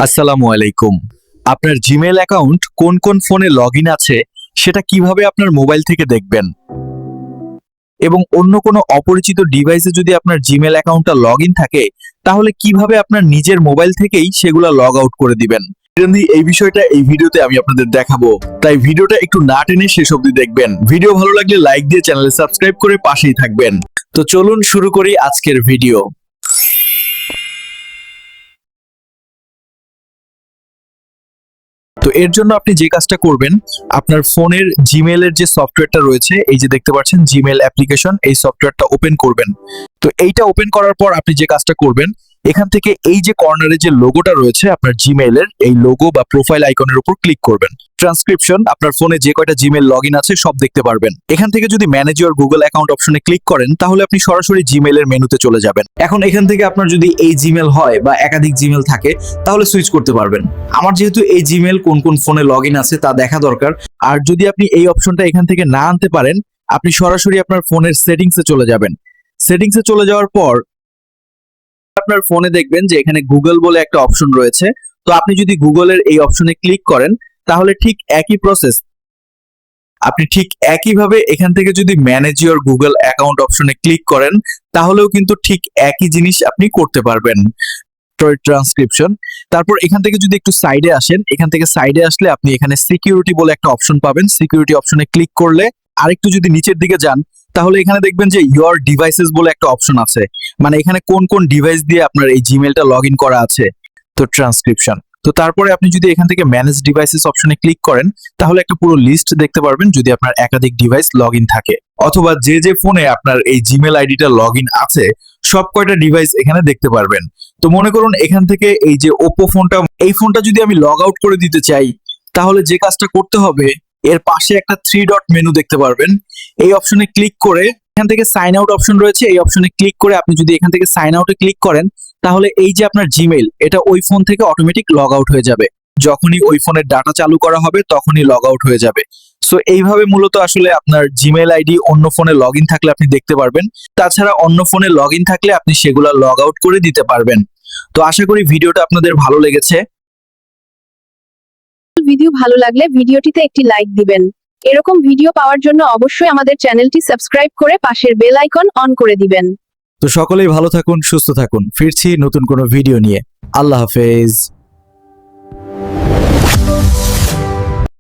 আসসালামু আলাইকুম। আপনার জিমেল অ্যাকাউন্ট কোন কোন ফোনে লগইন আছে সেটা কিভাবে আপনার মোবাইল থেকে দেখবেন, এবং অন্য কোনো অপরিচিত ডিভাইসে যদি আপনার জিমেল অ্যাকাউন্টটা লগইন থাকে তাহলে কিভাবে আপনার নিজের মোবাইল থেকেই সেগুলা লগ আউট করে দিবেন। এই বিষয়টা এই ভিডিওতে আমি আপনাদের দেখাবো, তাই ভিডিওটা একটু না টেনে শেষ অবধি দেখবেন। ভিডিও ভালো লাগলে লাইক দিয়ে চ্যানেলে সাবস্ক্রাইব করে পাশেই থাকবেন। তো চলুন শুরু করি আজকের ভিডিও। তো এর জন্য আপনি যে কাজটা করবেন, আপনার ফোনের জিমেলের যে সফটওয়্যারটা রয়েছে, এই যে দেখতে পাচ্ছেন জিমেল অ্যাপ্লিকেশন, এই সফটওয়্যারটা ওপেন করবেন। তো এইটা ওপেন করার পর আপনি যে কাজটা করবেন, এখান থেকে এই যে কর্নারে যে লোগোটা রয়েছে আপনার জিমেলের, এই লোগো বা প্রোফাইল আইকনের উপর ক্লিক করবেন। ট্রান্সক্রিপশন, আপনার ফোনে যে কয়টা জিমেল লগইন আছে সব দেখতে পারবেন। এখান থেকে যদি ম্যানেজ ইওর গুগল অ্যাকাউন্ট অপশনে ক্লিক করেন তাহলে আপনি সরাসরি জিমেলের মেনুতে চলে যাবেন। এখন এখান থেকে আপনার যদি এই জিমেল হয় বা একাধিক জিমেল থাকে তাহলে সুইচ করতে পারবেন। আমার যেহেতু এই জিমেল কোন কোন ফোনে লগইন আছে তা দেখা দরকার, আর যদি আপনি এই অপশনটা এখান থেকে না আনতে পারেন আপনি সরাসরি আপনার ফোনের সেটিংসে চলে যাবেন। সেটিংসে চলে যাওয়ার পর আপনার ফোনে দেখবেন যে এখানে গুগল বলে একটা অপশন রয়েছে। তো আপনি যদি গুগলের এই অপশনে ক্লিক করেন তাহলে ঠিক একই প্রসেস, আপনি ঠিক একইভাবে এখান থেকে যদি ম্যানেজ ইওর গুগল অ্যাকাউন্ট অপশনে ক্লিক করেন তাহলেও কিন্তু ঠিক একই জিনিস আপনি করতে পারবেন। ট্রান্সক্রিপশন, তারপর এখান থেকে যদি একটু সাইডে আসেন, এখান থেকে সাইডে আসলে আপনি এখানে সিকিউরিটি বলে একটা অপশন পাবেন। সিকিউরিটি অপশনে ক্লিক করলে আরেকটু যদি নিচের দিকে যান তাহলে এখানে দেখবেন যে ইওর ডিভাইসেস বলে একটা অপশন আছে, মানে এখানে কোন কোন ডিভাইস দিয়ে আপনার এই জিমেলটা লগইন করা আছে। তো ট্রান্সক্রিপশন, তো তারপরে আপনি যদি এখান থেকে ম্যানেজ ডিভাইসেস অপশনে ক্লিক করেন তাহলে একটা পুরো লিস্ট দেখতে পারবেন যদি আপনার একাধিক ডিভাইস লগইন থাকে, অথবা যে যে ফোনে আপনার এই জিমেল আইডিটা লগইন আছে সব কয়টা ডিভাইস এখানে দেখতে পারবেন। তো মনে করুন এখান থেকে এই যে ওপো ফোনটা, এই ফোনটা যদি আমি লগ আউট করে দিতে চাই তাহলে যে কাজটা করতে হবে, এর পাশে একটা 3 ডট মেনু দেখতে পারবেন। এই অপশনে ক্লিক করে এখান থেকে সাইন আউট অপশন রয়েছে, এই অপশনে ক্লিক করে আপনি যদি এখান থেকে সাইন আউটে ক্লিক করেন তাহলে এই যে আপনার জিমেল, এটা ওই ফোন থেকে অটোমেটিক লগ আউট হয়ে যাবে। যখনই ওই ফোনের ডাটা চালু করা হবে তখনই লগ আউট হয়ে যাবে। সো এইভাবে মূলত আসলে আপনার জিমেল আইডি অন্য ফোনে লগইন থাকলে আপনি দেখতে পারবেন। তাছাড়া অন্য ফোনে লগইন থাকলে আপনি সেগুলো লগ আউট করে দিতে পারবেন। তো আশা করি ভিডিওটা আপনাদের ভালো লেগেছে। ভিডিও ভালো লাগলে ভিডিওটিতে একটি লাইক দিবেন। এরকম ভিডিও পাওয়ার জন্য অবশ্যই আমাদের চ্যানেলটি সাবস্ক্রাইব করে পাশের বেল আইকন অন করে দিবেন। তো সকলেই ভালো থাকুন, সুস্থ থাকুন। ফিরছি নতুন কোনো ভিডিও নিয়ে। আল্লাহ হাফেজ।